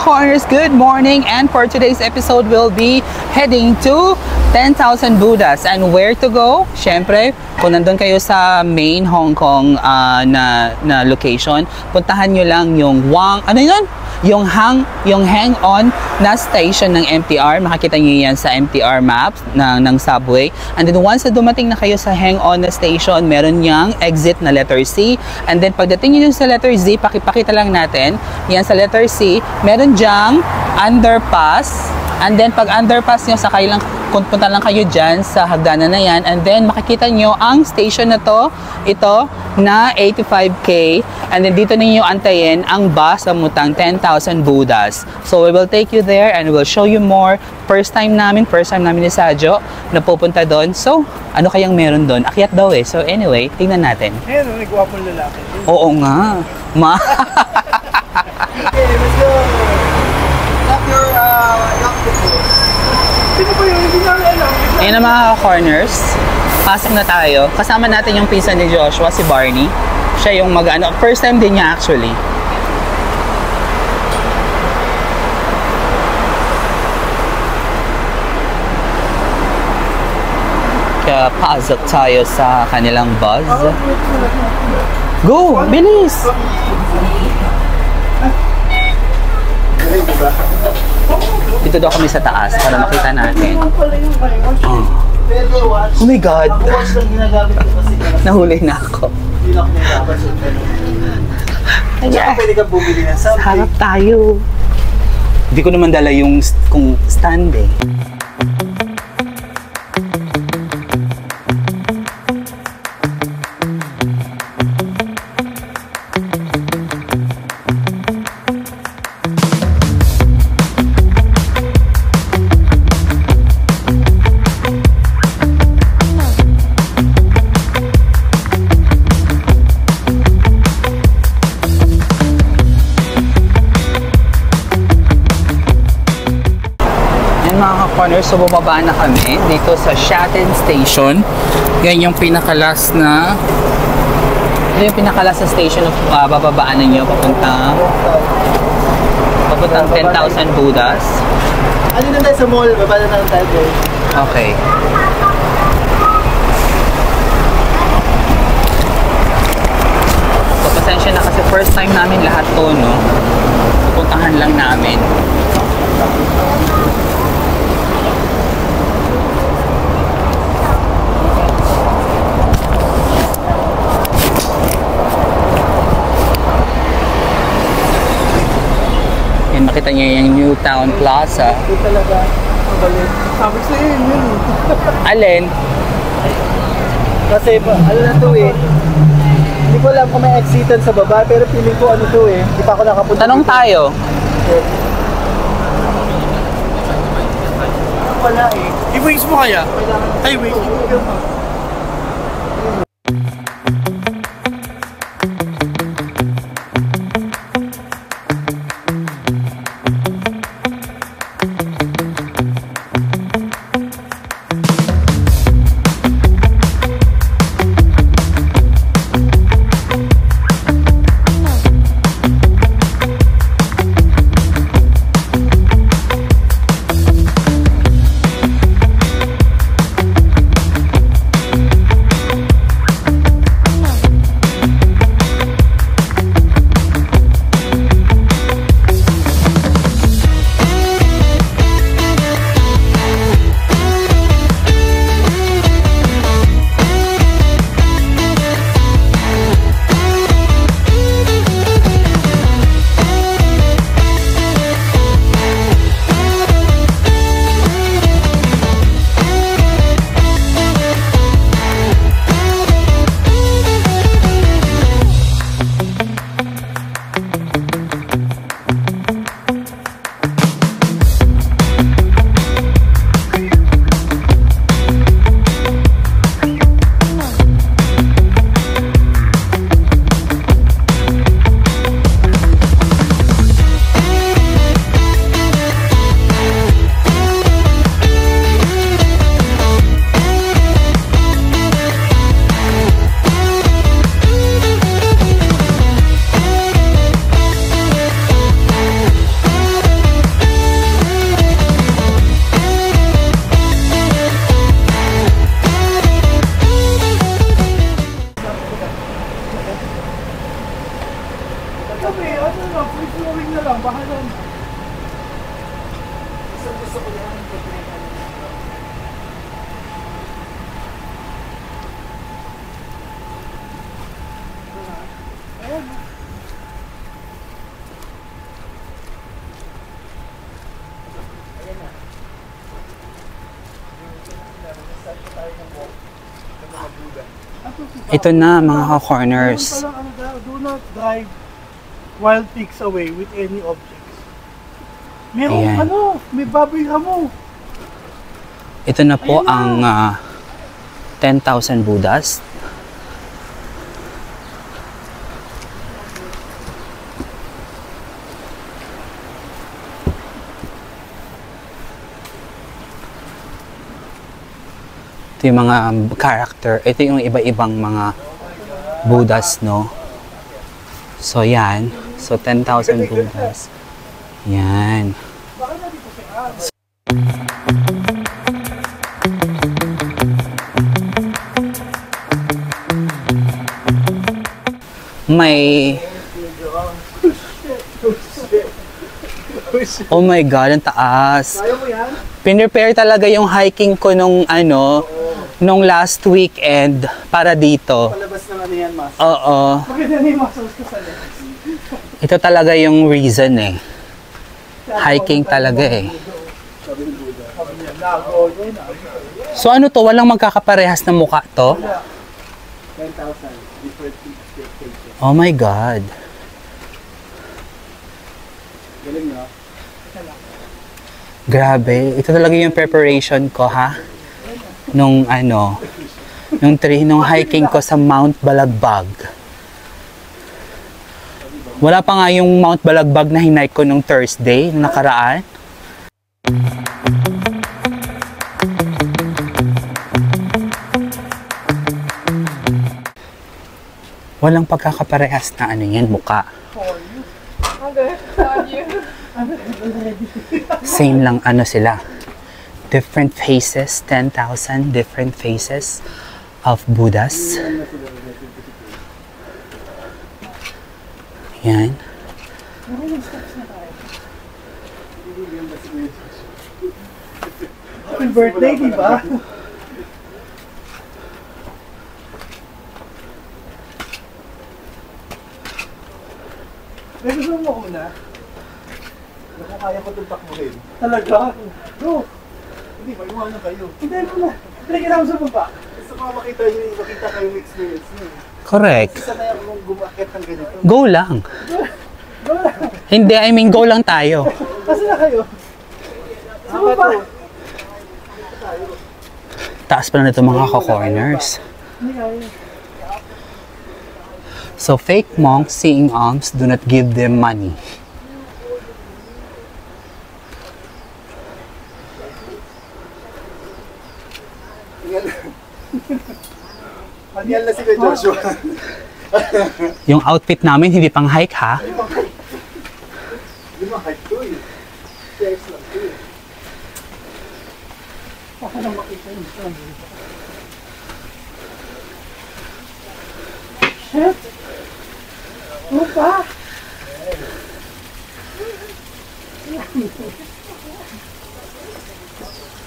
corners, good morning, and for today's episode we'll be heading to 10,000 Buddhas. And where to go? Syempre, kung nandun kayo sa main Hong Kong na location, puntahan nyo lang yung yung hang-on na station ng MTR. Makikita nyo yan sa MTR maps ng subway. And then once na dumating na kayo sa hang-on na station, meron niyang exit na letter C. And then pagdating nyo sa letter Z, pakipakita lang natin, yan sa letter C, meron dyang underpass. And then pag underpass nyo, sakay lang, punta lang kayo dyan sa hagdanan na yan. And then makikita nyo ang station na to, ito na 85K. And then dito ninyo antayin ang bus sa mutang 10,000 Buddhas. So we will take you there and we will show you more. First time namin ni Sadjo na pupunta doon. So ano kayang meron doon? Akyat daw eh. So anyway, tingnan natin. Ayun, may gwapong lalaki. Oo nga. Okay, let's go. Lock your lock the door. Sino ba yun? Hindi namin alam. Ayun na mga corners. Pasok na tayo. Kasama natin yung pinsan ni Joshua, si Barney. Siya yung first time din niya actually. Kaya pasok tayo sa kanilang bus. Go! Bilis! Dito daw kami sa taas para makita natin. Oh my God! Nahuli na ako. Pwede ka bumili ng something. Harap tayo. Hindi ko naman dala yung stand eh. So bumaba na kami dito sa Shatin Station. Yan yung pinakalas na station na bababaan ninyo papuntang 10,000 Buddhas. Ano na tayo sa mall? Baba na lang tayo. Okay. So pasensya na kasi first time namin lahat to, no? Pupuntahan lang namin. Makita niyo yung New Town Plaza. Ito talaga. Mabalik. Sabi ko sa'yo yun. Alin? Kasi ano na to eh. Hindi ko alam kung may exitan sa baba. Pero feeling ko ano to eh. Hindi pa ako nakapunta. Tanong tayo. Wala eh. I-waste mo kaya? Ay, wait. kami, ano na, free flowing na lang, bahala na. Gusto ko yan. Ito na mga ka-corners. Do not drive wild pigs away with any objects. Merong Ayan. may baboy mo. Ito na po ang 10,000 Buddhas. Ito yung mga character. Ito yung iba-ibang mga Buddhas, no? So, yan. So, 10,000 Buddhas. Yan. May... Oh my God, ang taas. Kaya mo yan? Pinrepare talaga yung hiking ko nung nung last weekend para dito. Palabas ng ano yan, mas. Oo. Maganda na yung muscles ko sa left. Ito talaga yung reason eh. Hiking talaga eh. Sabi ng Buddha. Sabi niya, lago yun. So ano to? Walang magkakaparehas na mukha to? 10,000 different stages. Oh my God. Galing na. Grabe. Ito talaga yung preparation ko ha. Nung nung hiking ko sa Mount Balagbag. Wala pa nga yung Mount Balagbag na hinike ko nung Thursday, nung nakaraan. Walang pagkakaparehas na yan, muka. Same lang sila. Different faces, 10,000 different faces of Buddhas. Yan. Happy birthday, di ba? Gusto mo una? Kung kaya ko itong takbuhin. Talaga? Go! Hindi, may iwanan kayo. Hindi mo na. Hindi kailangan sa baba. Gusto ko makita kayong experience niyo. Correct. Sanay akong gumakit ng ganito. Go lang. Go lang. Hindi, I mean go lang tayo. Kasi na kayo? Sa baba. Taas pa na ito mga ka-corners. Hindi kaya. So fake monks seeing alms do not give them money. Panyal na si Kuya Joshua. Yung outfit namin hindi pang hike ha. Hindi ma-hike to eh. Stairs lang to eh. Baka lang makita yung sun. Shit! Ano pa?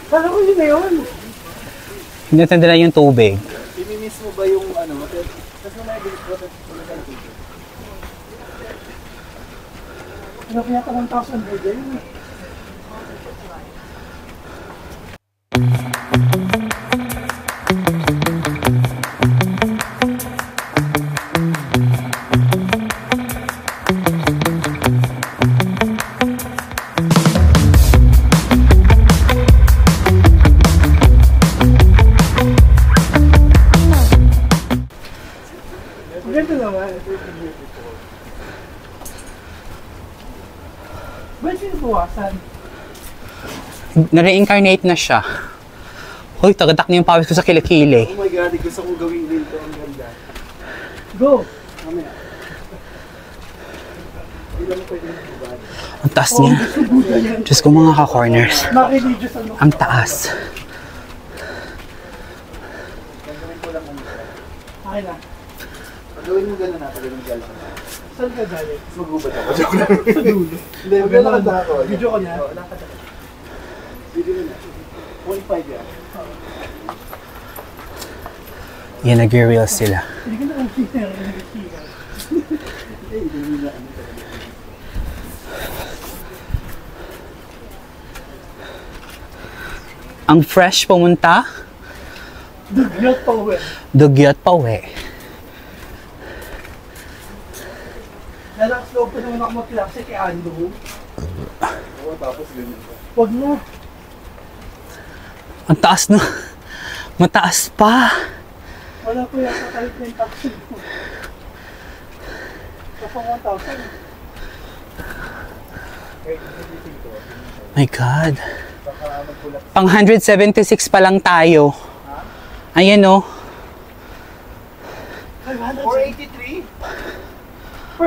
Kala ko yun na yun. Hindi natin dala yung tubig. Imimiss mo ba yung ano? Tapos na may bilis ko sa tubig. Ano kaya ka 1,000 burger yun eh? Maganda naman. Ba't sinubuwasan? Na-reincarnate na siya. Hoy, tagadak na yung pawis ko sa kilikili. Oh my God, gusto kong gawin din ito. Ang ganda. Go! Mamaya. Hindi lang mo pwede magbubad. Ang taas niya. Diyos ko mga ka-corners. Nakreligious ano? Ang taas. Gagawin ko lang ano. Okay na. Gawin mo gano'n na, pag-gano'n galing. Saan ka galing? Magubad ako. Joke lang. Sa dulo. Hindi, maglalakad na ako. Video ko niya? Oo, lakad ako. Video ko na. 1.5 yan. Yan, nag-reels sila. Hindi ka na ang share. Nag-share. Hindi na ano talaga. Ang fresh pumunta, Dugyot pa uwi. dugyot pa uwi. Nalakas loob pa naman ako mag-klase kay Ando. Oo, tapos ganyan pa. Huwag na. Ang taas na. Mataas pa. Wala po yata kahit na yung taxi mo. Kapag 1,000. My God. Pang 176 pa lang tayo. Ayan o. 483?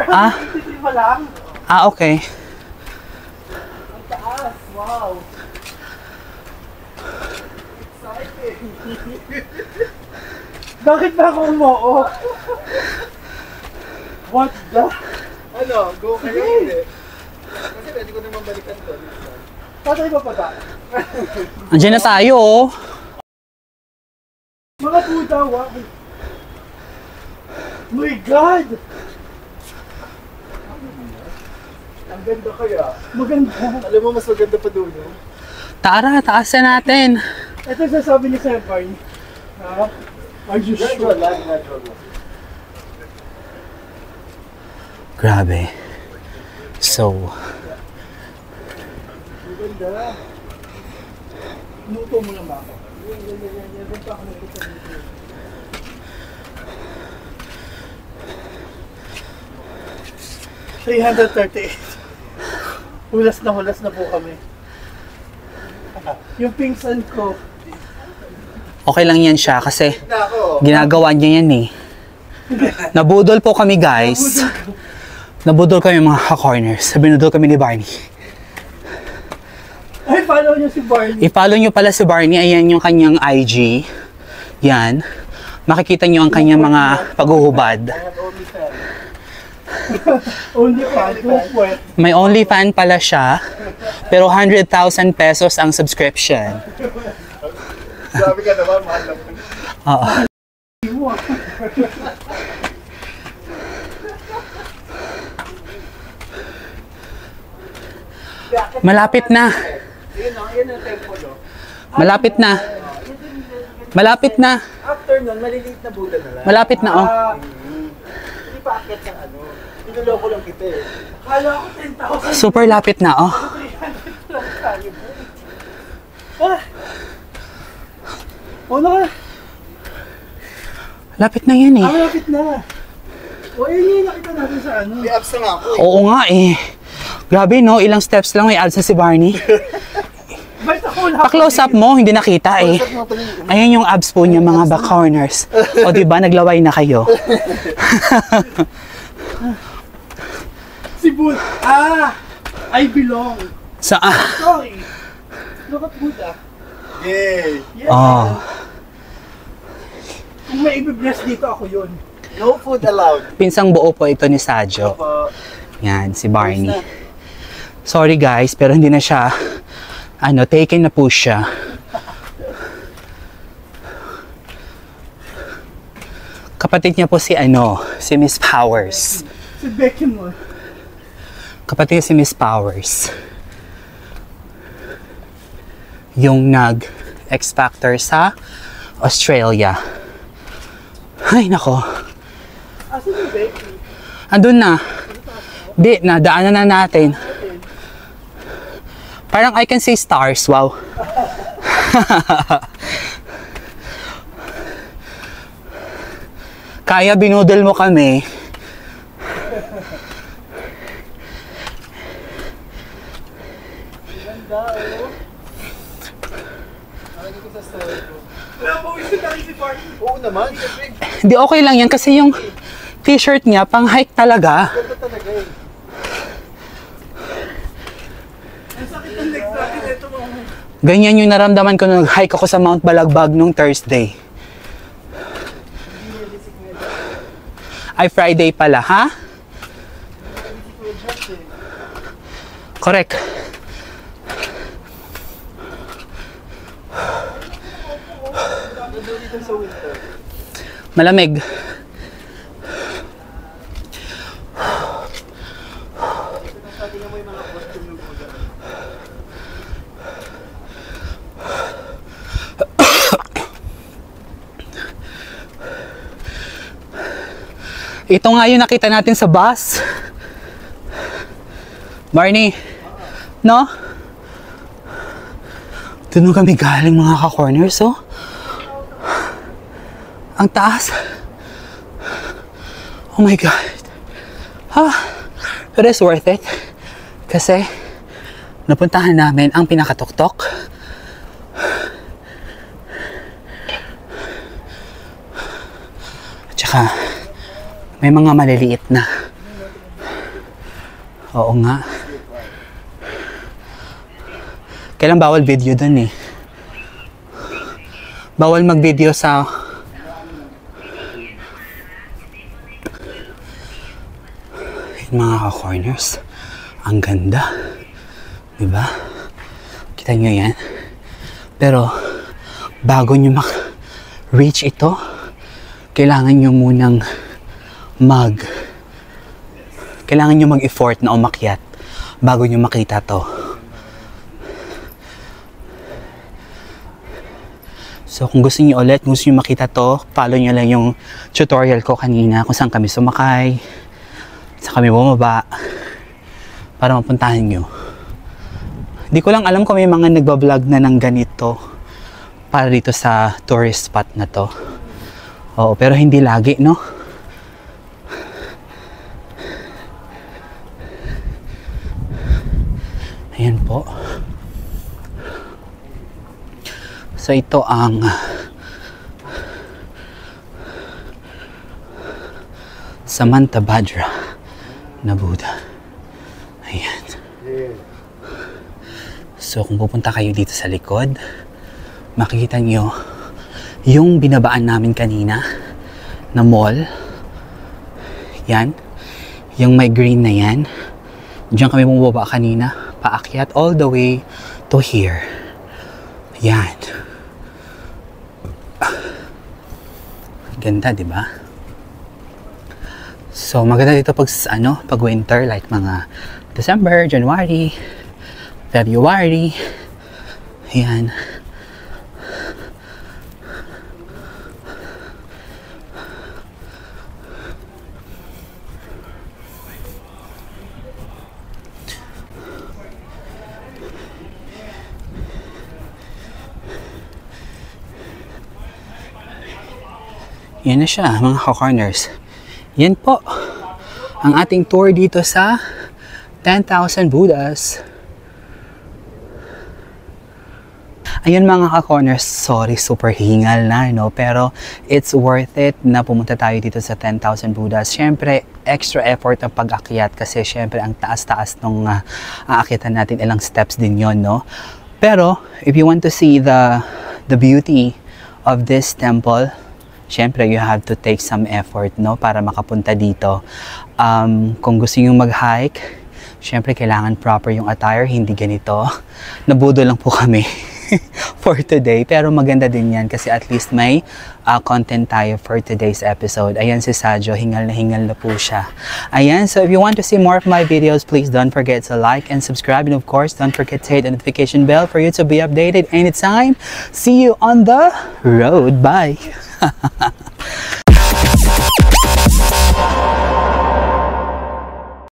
Ah? 483 pa lang? Ah, okay. Ang taas. Wow. Exciting. Bakit ba ako umoo? What the? Ano, go kayo hindi. Kasi pwede ko naman balikan to. Tatay ba pa ba? Andiyan na tayo oh. Mga puta, wow. My God! Ang ganda kaya. Maganda. Alam mo, mas maganda pa doon. No? Tara, taasan natin. Ito sasabi ni Sir Barney. Ha? Are you Natural sure? lang, natural lang. Grabe. So, Ang ganda. Nuto mo lang ba ako? Yan. Doon pa ako nagpunta dito. Hulas na po kami. Yung pinsan ko, okay lang yan siya kasi Na ako. ginagawa niya yan eh. Nabudol po kami guys. Nabudol kami mga ka-corners. Binudol kami ni Barney. ay follow niyo si Barney. I-follow nyo pala si Barney. Ayan yung kanyang IG. Yan. Makikita nyo ang kanyang mga paghuhubad. I have only fan. Only fan, go for it. May OnlyFans pala siya. Pero 100,000 pesos ang subscription. Sabi ka naman, mahal lang. Oo. Malapit na. Yun ang tempo, no? Malapit na. Malapit na. After nun, maliliit na Buddha na lang. Malapit na oh. Hindi pa akit ng ano. Pinuloko lang kita eh. Kala ko 10,000 Super lapit na oh. lang tayo. Ah! Ano ka? Lapit na yan eh. Malapit na. O, yun yung nakita natin sa ano. May abs na nga ako eh. Oo nga eh. Grabe no, ilang steps lang may ads na si Barney. Ba't ako wala? Pa-close up mo, hindi nakita eh. Ayan yung abs po niya mga back corners. O diba, naglaway na kayo. Si Buddha. Ah! I belong. Sa Sorry. Look at Buddha. Yay! Yes. Oh. Kung may i-bless dito, ako yun. No food allowed. Pinsang buo po ito ni Sajo. Pa, Yan, si Barney. Sorry guys, pero hindi na siya, taken na po siya. Kapatid niya po si si Miss Powers. Si Becky mo. Kapatid niya si Miss Powers. Yung nag-X Factor sa Australia. Ay, nako. Asan yung Becky? Andun na. Di, nadaanan na natin. Parang I can see stars, wow. Kaya binudol mo kami. ganda oh. Nakikita ko sa story ko. Wala po isa tayo si Barney. Oo naman, syempre. Hindi, okay lang yan kasi yung t-shirt niya pang hike talaga. Ganda talaga eh. Ang sakit ng legs natin ito mga. Ganyan yung naramdaman ko nung nag-hike ako sa Mount Balagbag nung Thursday. Ay, Friday pala, ha? Correct. Malamig. Ito nga yung nakita natin sa bus. Barney, no? Doon kami galing mga ka-corners, oh. Ang taas. Oh my God. But it's worth it. Kasi, napuntahan namin ang pinakatuktok. At saka, may mga maliliit na. Oo nga. Kailan bawal video dun eh. Bawal mag-video sa... mga ka-corners. Ang ganda. Diba? Kita nyo yan. Pero, bago nyo reach ito, kailangan nyo munang kailangan nyo mag-effort na umakyat bago nyo makita to. So kung gusto nyo ulit, gusto nyo makita to, follow nyo lang yung tutorial ko kanina kung saan kami sumakay, saan kami bumaba, para mapuntahan nyo. Hindi ko lang alam kung may mga nagbablog na ng ganito para dito sa tourist spot na to. Oo, pero hindi lagi, no? Ayan po. So ito ang Samantabhadra na Buddha. Ayan. So kung pupunta kayo dito sa likod, makikita nyo yung binabaan namin kanina na mall. Yan. Yung may green na yan. Diyan kami bumaba kanina. Paakyat all the way to here. Yan. Ganda, di ba? So, maganda dito pag winter, like mga December, January, February. Yan. Yan na siya, mga ka-corners. Yan po ang ating tour dito sa 10,000 Buddhas. Ayun mga ka-corners, sorry, super hingal na, no? Pero it's worth it na pumunta tayo dito sa 10,000 Buddhas. Siyempre, extra effort ang pag-akyat kasi siyempre ang taas-taas nung aakyatan natin, ilang steps din yon, no? Pero, if you want to see the beauty of this temple, siyempre, you have to take some effort, no, para makapunta dito. Kung gusto nyo mag-hike, siyempre, kailangan proper yung attire, hindi ganito. Nabudol lang po kami for today. Pero maganda din yan kasi at least may content tayo for today's episode. Ayan si Sajo, hingal na po siya. Ayan, so if you want to see more of my videos, please don't forget to like and subscribe. And of course, don't forget to hit the notification bell for you to be updated anytime. See you on the road. Bye!